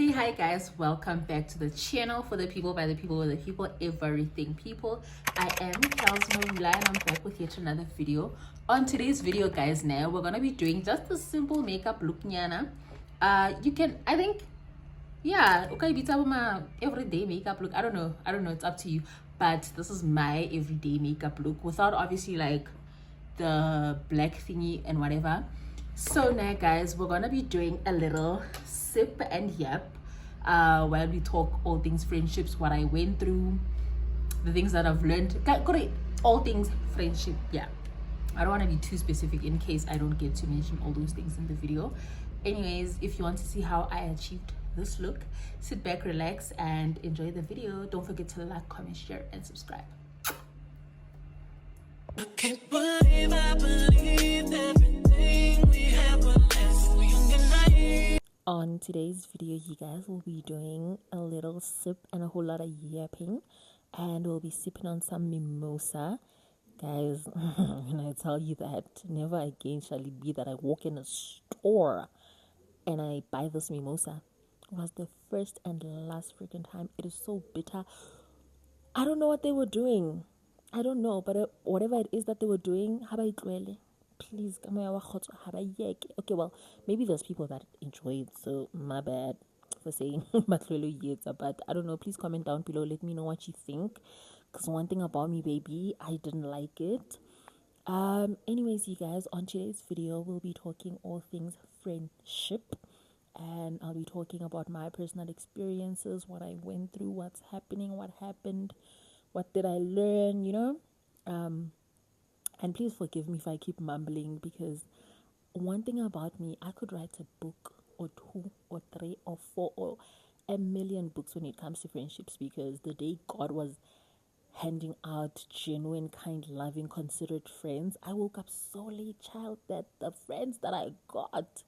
Hey, hi guys, welcome back to the channel for the people, by the people, with the people, everything people. I am keleighmabula and I'm back with yet another video. On today's video, guys, now we're gonna be doing just a simple makeup look nyana. You can, I think, yeah, okay, be my everyday makeup look. I don't know, it's up to you, but this is my everyday makeup look without obviously like the black thingy and whatever. So now guys, we're gonna be doing a little sip and yap while we talk all things friendships, what I went through, the things that I've learned, all things friendship. Yeah, I don't want to be too specific in case I don't get to mention all those things in the video. Anyways, if you want to see how I achieved this look, sit back, relax, and enjoy the video. Don't forget to like, comment, share, and subscribe. I can't believe I believed everything we had when we young and naive. On today's video, you guys will be doing a little sip and a whole lot of yapping, and we'll be sipping on some mimosa. Guys, when I tell you that, never again shall it be that I walk in a store and I buy this mimosa. It was the first and last freaking time. It is so bitter. I don't know what they were doing. I don't know, but whatever it is that they were doing, please, okay, well, maybe there's people that enjoy it, so my bad for saying but I don't know. Please comment down below, let me know what you think, because one thing about me, baby, I didn't like it. Anyways, you guys, on today's video we'll be talking all things friendship, and I'll be talking about my personal experiences, what I went through, what's happening, what happened, what did I learn, and please forgive me if I keep mumbling, because one thing about me, I could write a book or two or three or four or a million books when it comes to friendships, because the day God was handing out genuine, kind, loving, considerate friends, I woke up so late, child, that the friends that I got,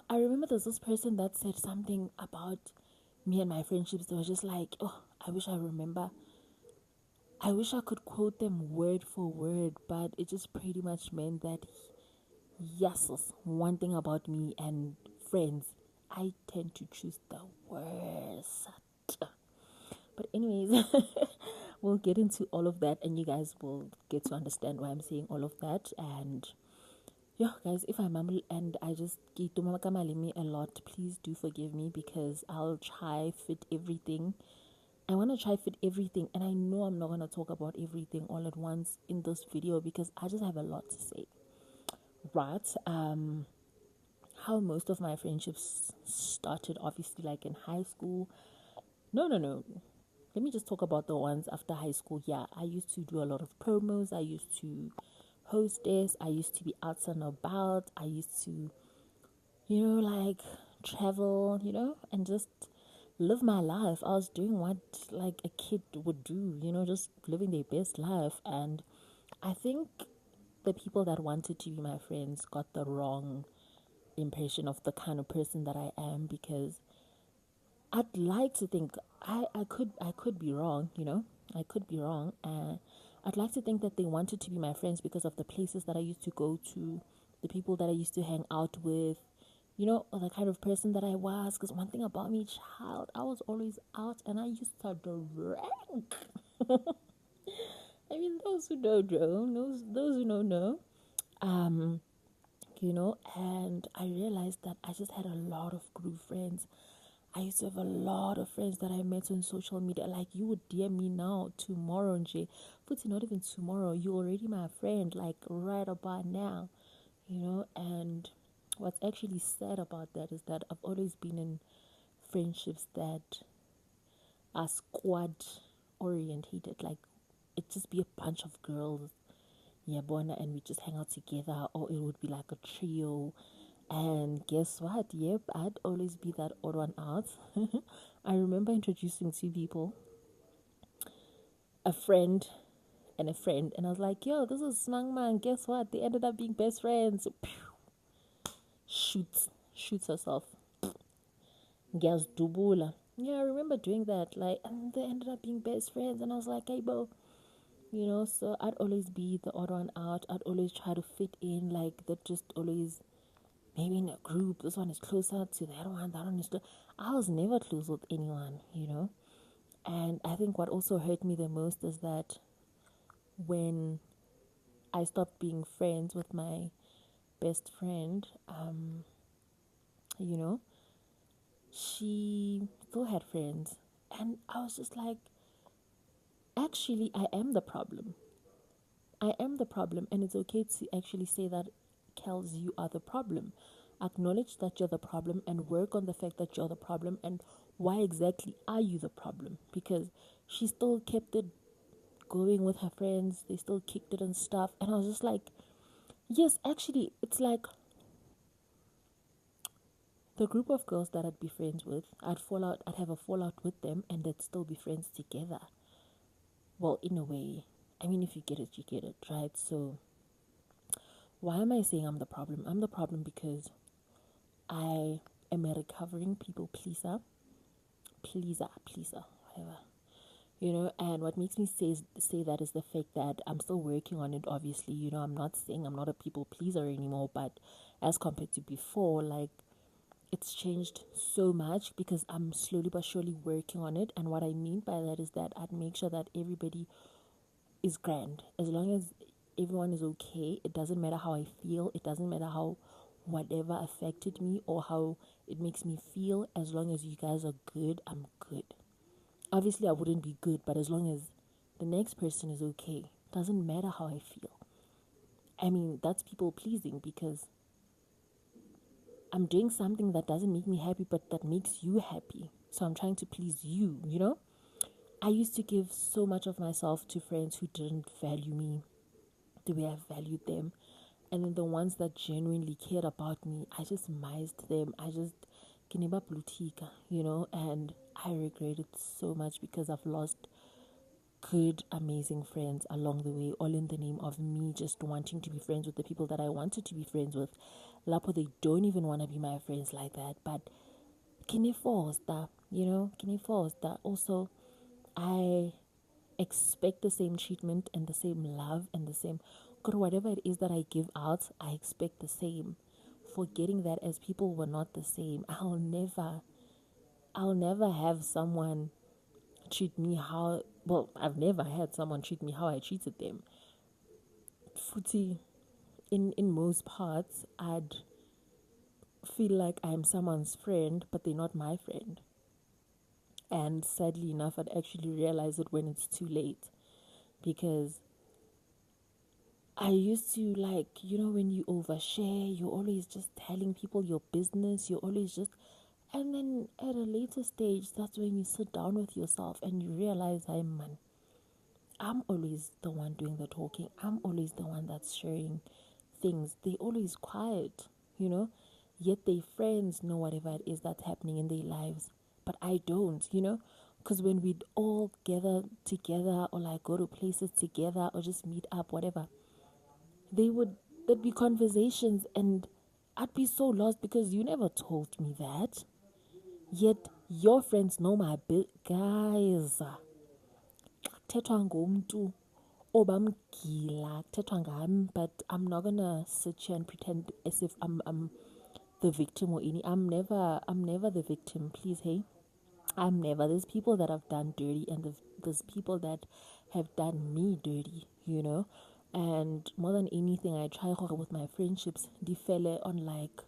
I remember there's this person that said something about me and my friendships. They were just like, oh, I wish I could quote them word for word, but it just pretty much meant that, yes, one thing about me and friends, I tend to choose the worst. But anyways, we'll get into all of that, and you guys will get to understand why I'm saying all of that. And yeah, guys, if I mumble and I just get to me a lot, please do forgive me, because I'll try fit everything. I want to try fit everything, and I know I'm not going to talk about everything all at once in this video, because I just have a lot to say. Right? How most of my friendships started, obviously, like in high school. No. Let me just talk about the ones after high school. Yeah, I used to do a lot of promos. I used to hostess. I used to be out and about. I used to, like travel, and just live my life. I was doing what like a kid would do, just living their best life. And I think the people that wanted to be my friends got the wrong impression of the kind of person that I am, because I'd like to think, I could be wrong, I could be wrong. I'd like to think that they wanted to be my friends because of the places that I used to go to, the people that I used to hang out with, or the kind of person that I was. Because one thing about me, child, I was always out and I used to drink. I mean, those who don't know, those who don't know, and I realized that I just had a lot of group friends. I used to have a lot of friends that I met on social media. Like, you would DM me now, tomorrow, Nje. But not even tomorrow. You're already my friend, like right about now, And what's actually sad about that is that I've always been in friendships that are squad orientated. Like, it just be a bunch of girls, and we just hang out together, or it would be like a trio. And guess what? Yep, I'd always be that odd one out. I remember introducing two people, a friend and a friend, and I was like, yo, this is Smang Man. Guess what? They ended up being best friends. Shoots herself. Girls dubula. Yeah, I remember doing that. Like, and they ended up being best friends, and I was like, hey, bro. So I'd always be the odd one out. I'd always try to fit in. Like, that just always maybe in a group, this one is closer to that one is I was never close with anyone, And I think what also hurt me the most is that when I stopped being friends with my best friend, you know, she still had friends. And I was just like, actually, I am the problem. I am the problem. And it's okay to actually say that, Kels, you are the problem. Acknowledge that you're the problem and work on the fact that you're the problem. And why exactly are you the problem? Because she still kept it going with her friends. They still kicked it and stuff. And I was just like, yes, actually, it's like the group of girls that I'd be friends with, I'd have a fallout with them, and they'd still be friends together. Well, in a way, I mean, if you get it, you get it, right? So, why am I saying I'm the problem? I'm the problem because I am a recovering people pleaser, whatever. And what makes me say that is the fact that I'm still working on it. Obviously, I'm not saying I'm not a people pleaser anymore, but as compared to before, like, it's changed so much because I'm slowly but surely working on it. And what I mean by that is that I'd make sure that everybody is grand. As long as everyone is okay, it doesn't matter how I feel, it doesn't matter how whatever affected me or how it makes me feel. As long as you guys are good, I'm good. Obviously, I wouldn't be good, but as long as the next person is okay, doesn't matter how I feel. I mean, that's people pleasing because I'm doing something that doesn't make me happy, but that makes you happy. So I'm trying to please you. I used to give so much of myself to friends who didn't value me the way I valued them. And then the ones that genuinely cared about me, I just mised them. I just, and I regret it so much because I've lost good, amazing friends along the way, all in the name of me just wanting to be friends with the people that I wanted to be friends with. Lapo, they don't even want to be my friends like that. But can you force that? Can you force that? Also, I expect the same treatment and the same love and the same, God, whatever it is that I give out, I expect the same. Forgetting that as people were not the same, I'll never have someone treat me how, well, I've never had someone treat me how I treated them. Futi, in most parts, I'd feel like I'm someone's friend, but they're not my friend. And sadly enough, I'd actually realize it when it's too late. Because I used to, like, when you overshare, you're always just telling people your business, you're always just, and then at a later stage, that's when you sit down with yourself and you realize, I'm always the one doing the talking. I'm always the one that's sharing things. They always quiet, yet they friends know whatever it is that's happening in their lives. But I don't, because when we'd all gather together or like go to places together or just meet up, whatever, there'd be conversations and I'd be so lost because you never told me that. Yet your friends know my guys. Kuthethwa ngomntu obamgila, kuthethwa ngami, but I'm not gonna sit here and pretend as if I'm the victim or any. I'm never the victim, please, hey. I'm never. There's people that have done dirty and there's people that have done me dirty, And more than anything, I try with my friendships, differ on like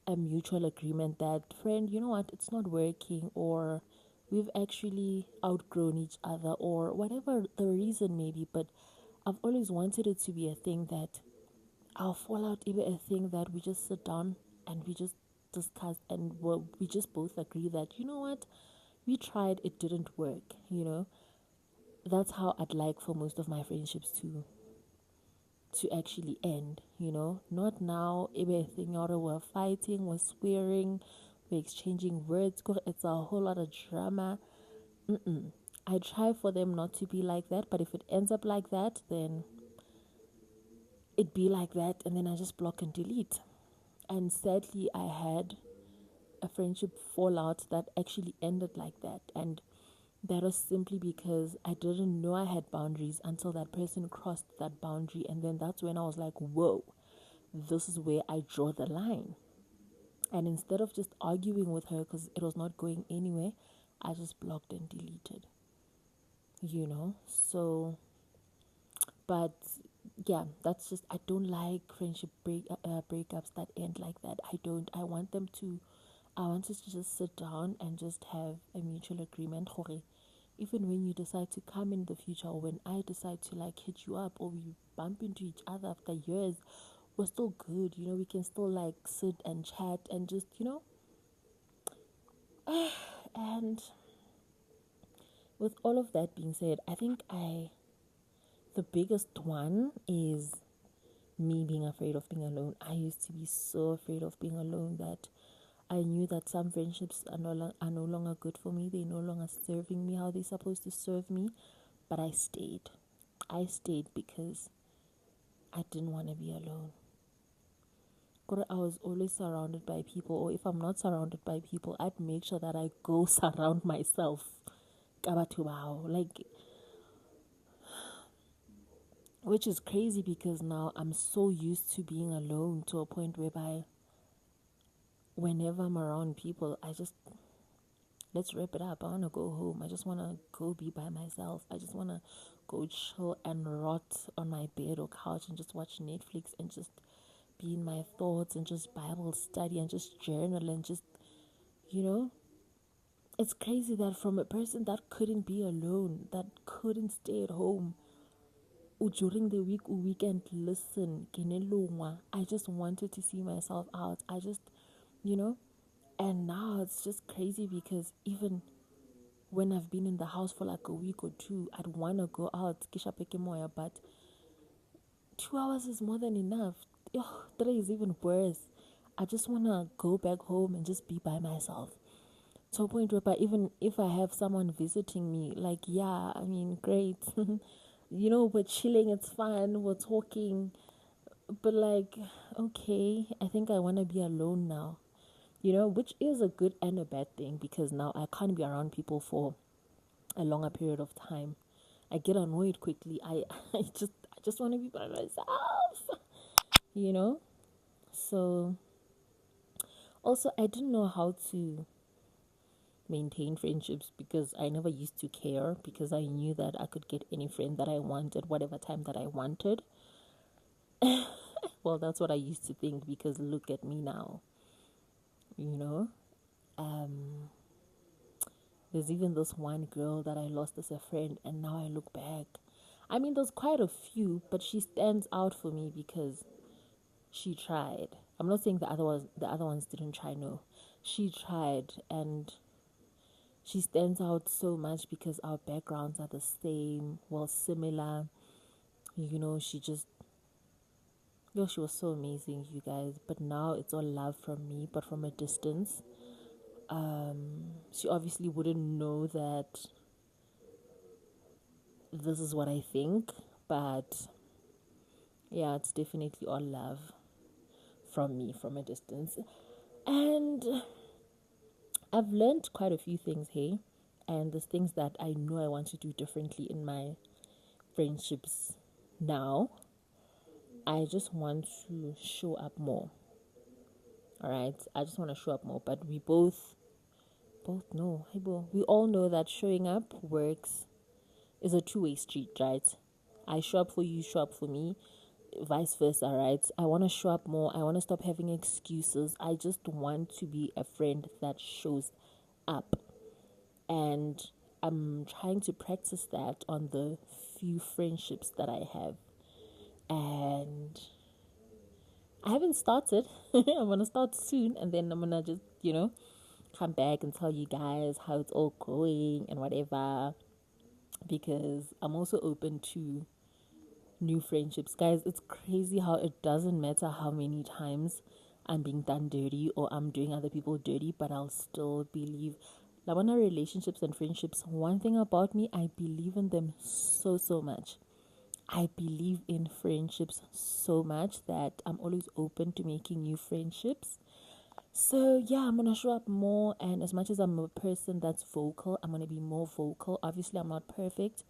a mutual agreement that, friend, you know what, it's not working, or we've actually outgrown each other, or whatever the reason may be. But I've always wanted it to be a thing that our fallout, even a thing that we just sit down and we just discuss and we just both agree that, you know what, we tried, it didn't work. That's how I'd like for most of my friendships to actually end. Not now, everything or we're fighting, we're swearing, we're exchanging words, it's a whole lot of drama. I try for them not to be like that, but if it ends up like that, then it be like that, and then I just block and delete. And sadly, I had a friendship fallout that actually ended like that, and that was simply because I didn't know I had boundaries until that person crossed that boundary. And then that's when I was like, whoa, this is where I draw the line. And instead of just arguing with her because it was not going anywhere, I just blocked and deleted, So, but yeah, that's just, I don't like friendship breakups that end like that. I want them to, I want us to just sit down and just have a mutual agreement. Even when you decide to come in the future, or when I decide to like hit you up, or we bump into each other after years, we're still good. We can still like sit and chat and just, and with all of that being said, I think the biggest one is me being afraid of being alone. I used to be so afraid of being alone that I knew that some friendships are no longer good for me. They're no longer serving me how they're supposed to serve me. But I stayed. I stayed because I didn't want to be alone. I was always surrounded by people, or if I'm not surrounded by people, I'd make sure that I go surround myself. Like, which is crazy because now I'm so used to being alone to a point whereby whenever I'm around people, I just, let's wrap it up. I want to go home. I just want to go be by myself. I just want to go chill and rot on my bed or couch and just watch Netflix and just be in my thoughts and just Bible study and just journal and just, you know, it's crazy that from a person that couldn't be alone, that couldn't stay at home, or during the week or weekend, listen, I just wanted to see myself out. I just, you know, and now it's just crazy because even when I've been in the house for like a week or two, I'd want to go out, but 2 hours is more than enough. Ugh, 3 is even worse. I just want to go back home and just be by myself. To a point where even if I have someone visiting me, like, yeah, I mean, great. We're chilling, it's fun, we're talking. But like, okay, I think I want to be alone now. Which is a good and a bad thing because now I can't be around people for a longer period of time. I get annoyed quickly. I just want to be by myself. You know? So also I didn't know how to maintain friendships because I never used to care because I knew that I could get any friend that I wanted, whatever time that I wanted. Well, that's what I used to think because look at me now. You know? There's even this one girl that I lost as a friend, and now I look back. I mean, there's quite a few, but she stands out for me because she tried. I'm not saying the other ones didn't try. No, she tried, and she stands out so much because our backgrounds are the same, well, similar. She was so amazing, you guys. But now it's all love from me, but from a distance. She obviously wouldn't know that this is what I think, but yeah, it's definitely all love from me from a distance. And I've learned quite a few things, hey, and there's things that I know I want to do differently in my friendships now. I just want to show up more. All right, I just want to show up more, but we both know, hey, we all know that showing up works is a two-way street, right? I show up for you, you show up for me, vice versa, right? I want to show up more. I want to stop having excuses. I just want to be a friend that shows up. And I'm trying to practice that on the few friendships that I have. And I haven't started. I'm going to start soon. And then I'm going to just, come back and tell you guys how it's all going and whatever. Because I'm also open to new friendships. Guys, it's crazy how it doesn't matter how many times I'm being done dirty or I'm doing other people dirty, but I'll still believe. Like, when our relationships and friendships, one thing about me, I believe in them so much. I believe in friendships so much that I'm always open to making new friendships. So yeah, I'm gonna show up more, and as much as I'm a person that's vocal, I'm gonna be more vocal. Obviously, I'm not perfect.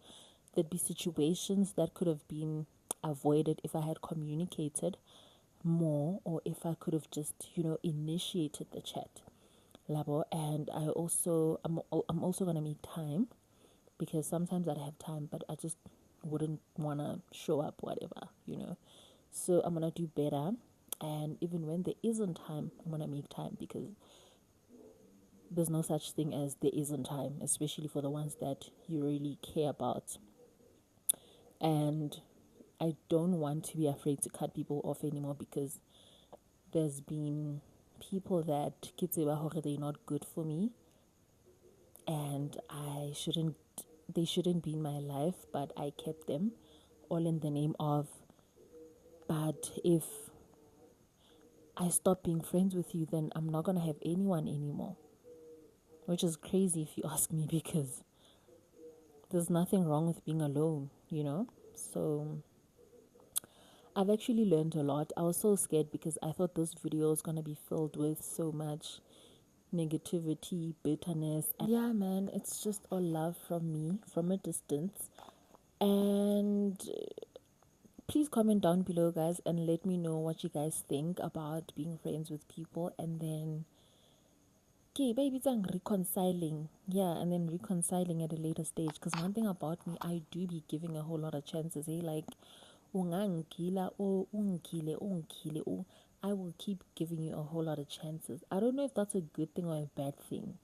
There'd be situations that could have been avoided if I had communicated, more, or if I could have just, initiated the chat. Labo. And I'm also gonna make time, because sometimes I'd have time, but I just wouldn't wanna show up, whatever. So I'm gonna do better, and even when there isn't time, I'm gonna make time, because there's no such thing as there isn't time, especially for the ones that you really care about. And I don't want to be afraid to cut people off anymore, because there's been people that they're not good for me, and they shouldn't be in my life, but I kept them, all in the name of, but if I stop being friends with you, then I'm not gonna have anyone anymore. Which is crazy if you ask me, because there's nothing wrong with being alone. So I've actually learned a lot. I was so scared, because I thought this video was gonna be filled with so much negativity, bitterness. And yeah, man, it's just all love from me from a distance. And please comment down below, guys, and let me know what you guys think about being friends with people. And then, okay, baby, it's reconciling. Yeah, and then reconciling at a later stage. Because one thing about me, I do be giving a whole lot of chances. Like, ungangila, oh, ungile, ungile, oh. I will keep giving you a whole lot of chances. I don't know if that's a good thing or a bad thing.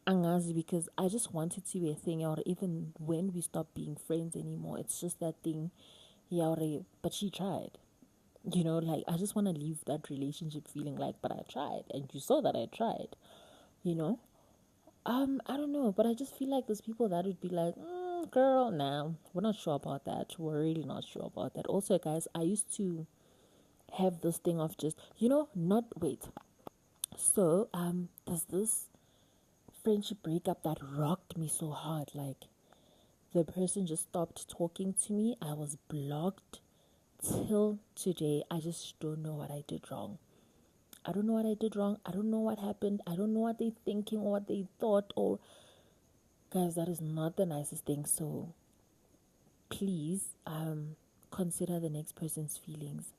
Angazi, because I just want it to be a thing, or even when we stop being friends anymore, it's just that thing, yeah, but she tried. Like, I just want to leave that relationship feeling like, but I tried, and you saw that I tried, you know? I don't know, but I just feel like there's people that would be like, girl, nah, we're not sure about that. We're really not sure about that. Also, guys, I used to have this thing of just, not wait. So, there's this friendship breakup that rocked me so hard. Like, the person just stopped talking to me. I was blocked till today. I just don't know what I did wrong. I don't know what I did wrong. I don't know what happened. I don't know what they thinking or what they thought. Or, guys, that is not the nicest thing. So please consider the next person's feelings.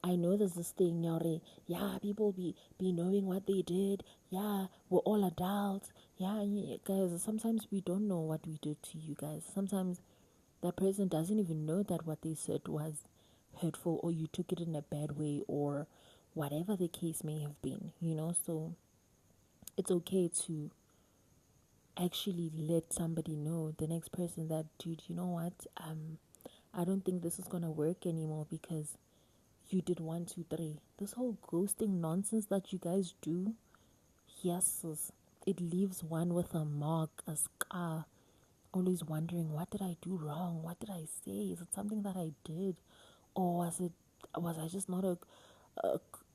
I know there's this thing, Yore, yeah, people be knowing what they did. Yeah, we're all adults. Yeah, guys, sometimes we don't know what we did to you guys. Sometimes that person doesn't even know that what they said was hurtful, or you took it in a bad way, or whatever the case may have been. So it's okay to actually let somebody know, the next person, that, dude, you know what, I don't think this is gonna work anymore, because you did 1 2 3. This whole ghosting nonsense that you guys do, yes, it leaves one with a mark, a scar, always wondering, what did I do wrong? What did I say? Is it something that I did? Or was I just not a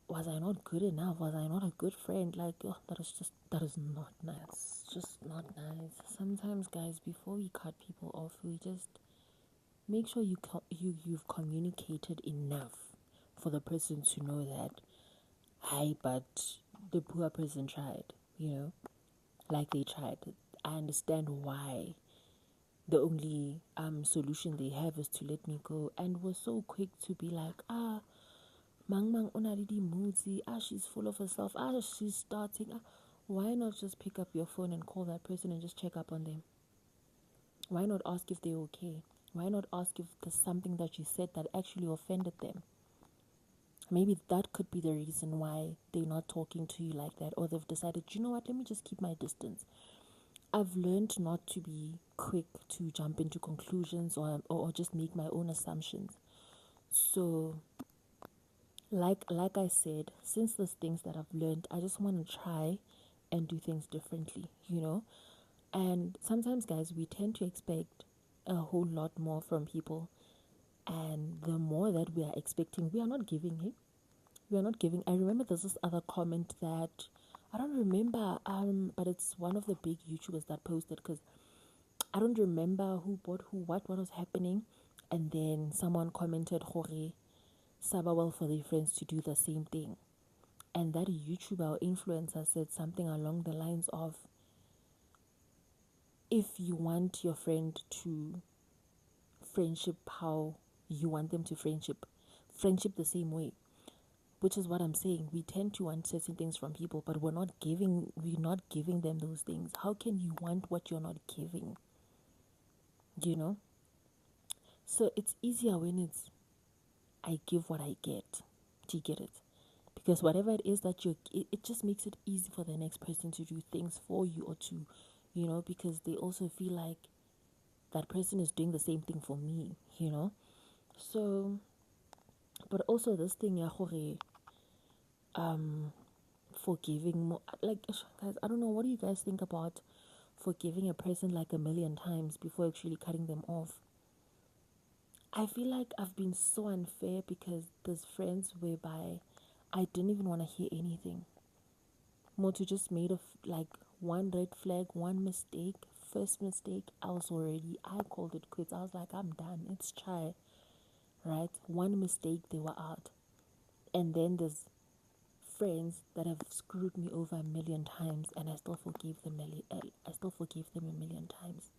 was I not good enough? Was I not a good friend? Like, that is not nice. It's just not nice. Sometimes, guys, before we cut people off, we just make sure you've communicated enough for the person to know that, hi, but the poor person tried. Like, they tried. I understand why the only solution they have is to let me go, and we're so quick to be like, mang mang onalidi moodsi, she's full of herself, she's starting. Why not just pick up your phone and call that person and just check up on them? Why not ask if they're okay? Why not ask if there's something that you said that actually offended them? Maybe that could be the reason why they're not talking to you like that, or they've decided, you know what, let me just keep my distance. I've learned not to be quick to jump into conclusions, or just make my own assumptions. So, like I said, since there's things that I've learned, I just want to try and do things differently. And sometimes, guys, we tend to expect a whole lot more from people, and the more that we are expecting, we are not giving it. We are not giving. I remember there's this other comment that I don't remember, but it's one of the big YouTubers that posted, because I don't remember who bought who, what was happening, and then someone commented, "Hore, Saba well for their friends to do the same thing." And that YouTuber or influencer said something along the lines of, if you want your friend to friendship how you want them to friendship, friendship the same way, which is what I'm saying. We tend to want certain things from people, but we're not giving them those things. How can you want what you're not giving? You know? So it's easier when it's I give what I get. Do you get it? Because whatever it is that it just makes it easy for the next person to do things for you, or to, because they also feel like that person is doing the same thing for me. So, but also this thing, ya gore, forgiving more, like, guys, I don't know, what do you guys think about forgiving a person like a million times before actually cutting them off? I feel like I've been so unfair, because there's friends whereby I didn't even want to hear anything. Motu just made like one red flag, one mistake, first mistake. I called it quits. I was like, I'm done. It's chai, right? One mistake, they were out. And then there's friends that have screwed me over a million times, and I still forgive them. I still forgive them a million times.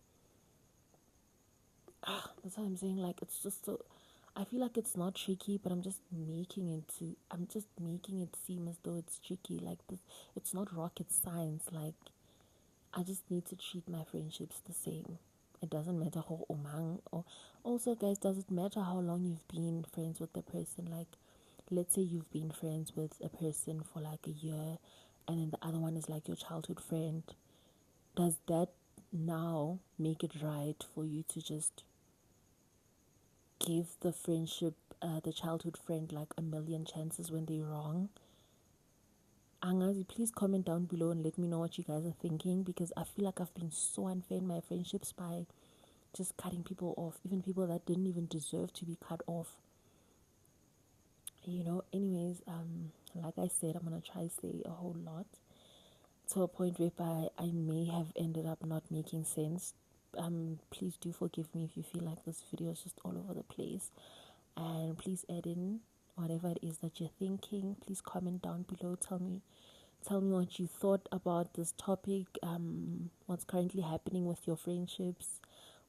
That's what I'm saying. Like, it's just so. I feel like it's not tricky, but I'm just making it seem as though it's tricky. Like this, it's not rocket science. Like, I just need to treat my friendships the same. It doesn't matter how omang, or also, guys, does it matter how long you've been friends with the person? Like, let's say you've been friends with a person for like a year, and then the other one is like your childhood friend. Does that now make it right for you to just give the friendship, the childhood friend, like a million chances when they're wrong? Angazi, please comment down below and let me know what you guys are thinking, because I feel like I've been so unfair in my friendships by just cutting people off, even people that didn't even deserve to be cut off. Anyways, like I said, I'm gonna try to say a whole lot, to a point whereby I may have ended up not making sense. Please do forgive me if you feel like this video is just all over the place, and please add in whatever it is that you're thinking. Please comment down below. Tell me what you thought about this topic. What's currently happening with your friendships?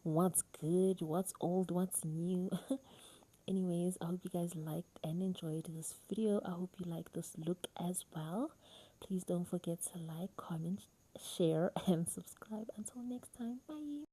What's good? What's old? What's new? Anyways, I hope you guys liked and enjoyed this video. I hope you like this look as well. Please don't forget to like, comment, share, and subscribe. Until next time, bye.